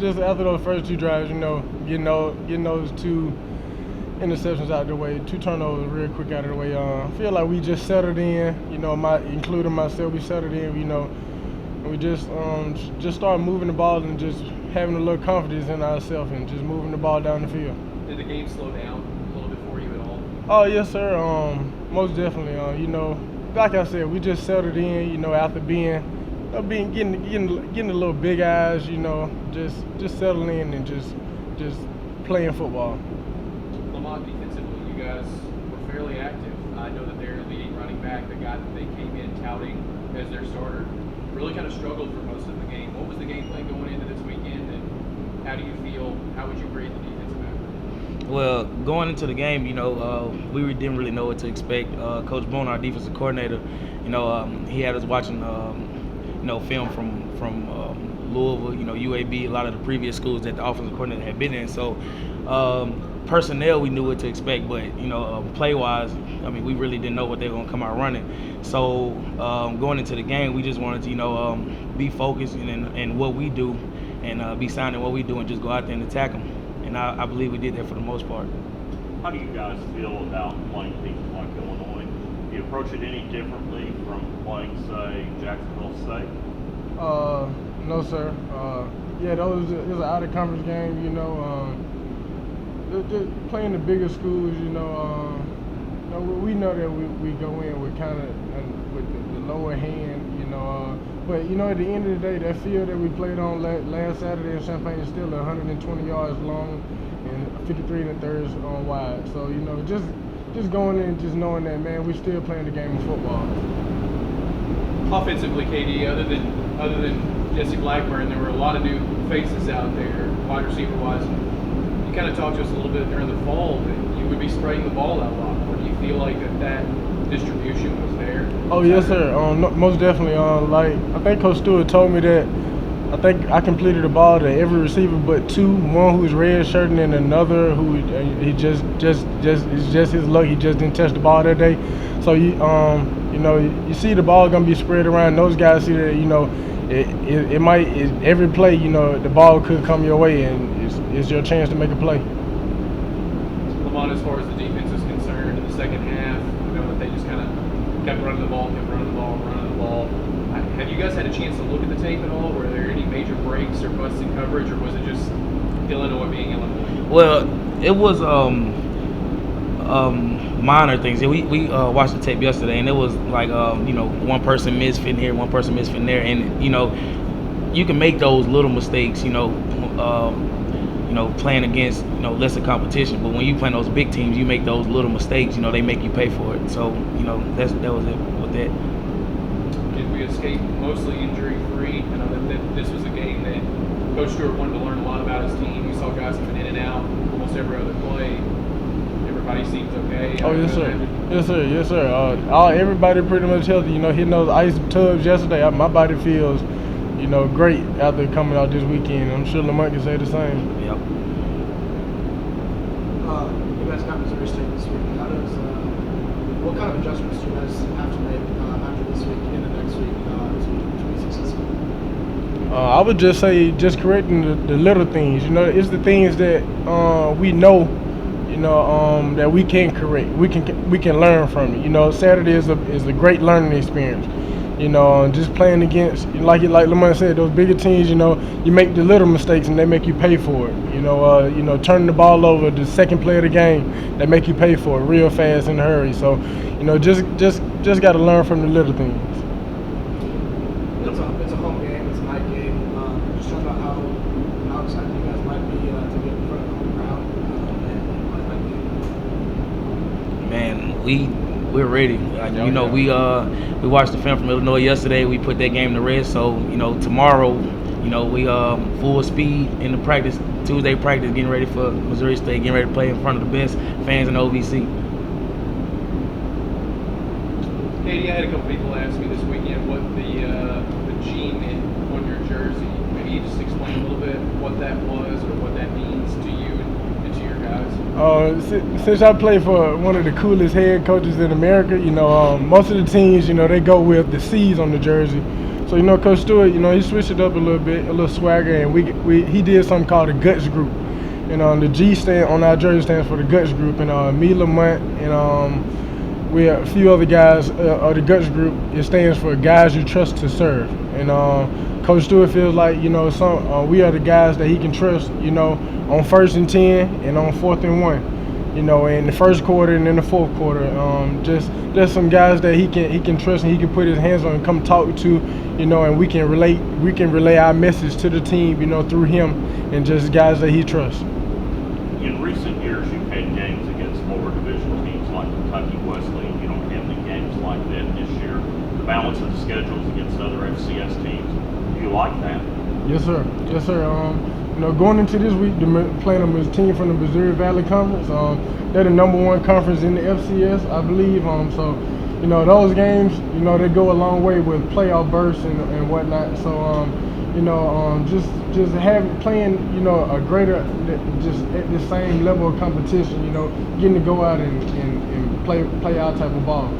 just after those first 2 drives, getting those 2 interceptions out of the way, 2 turnovers real quick out of the way. I feel like we just settled in, including myself, we settled in, and we just started moving the ball and just having a little confidence in ourselves and just moving the ball down the field. Did the game slow down a little bit for you at all? Oh, yes, sir. Most definitely. Like I said, we just settled in, after getting a little big eyes, just settling in and just playing football. Lamont, defensively, you guys were fairly active. I know that their leading running back, the guy that they came in touting as their starter, really kind of struggled for most of the game. What was the game plan going into this weekend, and how do you feel? How would you grade the defensive effort? Well, going into the game, we didn't really know what to expect. Coach Boone, our defensive coordinator, he had us watching, film from Louisville, UAB, a lot of the previous schools that the offensive coordinator had been in. So, personnel, we knew what to expect, but play-wise, we really didn't know what they were going to come out running. So, going into the game, we just wanted to, be focused in what we do and be sound in what we do and just go out there and attack them. And I believe we did that for the most part. How do you guys feel about playing teams like Illinois? Do you approach it any differently from playing, say, Jacksonville State? No, sir. It was an out-of-conference game, just playing the bigger schools, we know that we go in with kind of with the lower hand, but at the end of the day, that field that we played on last Saturday in Champaign is still 120 yards long and 53 1/3 wide. So just going in, just knowing that, man, we're still playing the game of football. Offensively, KD, other than Jesse Blackburn, there were a lot of new faces out there, wide receiver wise. You kind of talked to us a little bit during the fall that you would be spreading the ball out a lot more. Do you feel like that distribution was there? Oh, yes, sir. No, most definitely. I think Coach Stewart told me that I think I completed the ball to every receiver but 2. One who's red shirting and another who he just it's just his luck. He just didn't touch the ball that day. So you see the ball gonna be spread around. Those guys see that it might every play the ball could come your way and it's your chance to make a play. Lamont, as far as the defense is concerned, in the second half, that they just kind of kept running the ball. Have you guys had a chance to look at the tape at all? Were there any major breaks or busts in coverage, or was it just Illinois being Illinois? Well, it was minor things. We watched the tape yesterday, and it was like one person misfitting here, one person misfitting there, and you can make those little mistakes, playing against lesser competition. But when you play those big teams, you make those little mistakes. They make you pay for it. So that was it with that. Did we escape mostly injury-free? I know that this was a game that Coach Stewart wanted to learn a lot about his team. We saw guys coming in and out almost every other play. Everybody seems okay. Oh, yes, sir. Yes, sir. Everybody pretty much healthy. Hitting those ice tubs yesterday, my body feels, great after coming out this weekend. I'm sure Lamont can say the same. Yep. You guys got Missouri State this week. What kind of adjustments do you guys have to make after this week into next week to be successful? I would just say just correcting the little things. It's the things that we know, that we can correct. We can learn from it. Saturday is a great learning experience. Just playing against, like Lamont said, those bigger teams. You make the little mistakes and they make you pay for it. Turning the ball over the second play of the game, they make you pay for it real fast in a hurry. So, just got to learn from the little things. It's a home game. It's a night game. Just talk about how excited you guys might be to get in front of the home crowd and Man, we're ready. We watched the film from Illinois yesterday. We put that game to rest. So tomorrow, we full speed in the practice. Tuesday practice, getting ready for Missouri State, getting ready to play in front of the best fans in OVC. Katie, I had a couple people ask me this weekend what the G meant on your jersey. Maybe you just explain a little bit what that was or what that means to you and to your guys. Since I play for one of the coolest head coaches in America, most of the teams, they go with the C's on the jersey. So Coach Stewart, he switched it up a little bit, a little swagger, and he did something called the Guts Group. The G stand on our jersey stands for the Guts Group, and me, Lamont, and we have a few other guys of the Guts Group. It stands for Guys You Trust to Serve. And Coach Stewart feels like we are the guys that he can trust. On 1st and 10 and on 4th and 1. In the first quarter and in the fourth quarter, there's some guys that he can trust and he can put his hands on and come talk to, and we can relay our message to the team, through him and just guys that he trusts. In recent years, you've had games against lower divisional teams like Kentucky Wesleyan. You don't have any games like that this year. The balance of the schedules against other FCS teams. Do you like that? Yes, sir. Yes, sir. Going into this week, playing a team from the Missouri Valley Conference. They're the #1 conference in the FCS, I believe. So, those games, they go a long way with playoff berths and whatnot. So, just playing, a greater, just at the same level of competition. Getting to go out and play our type of ball.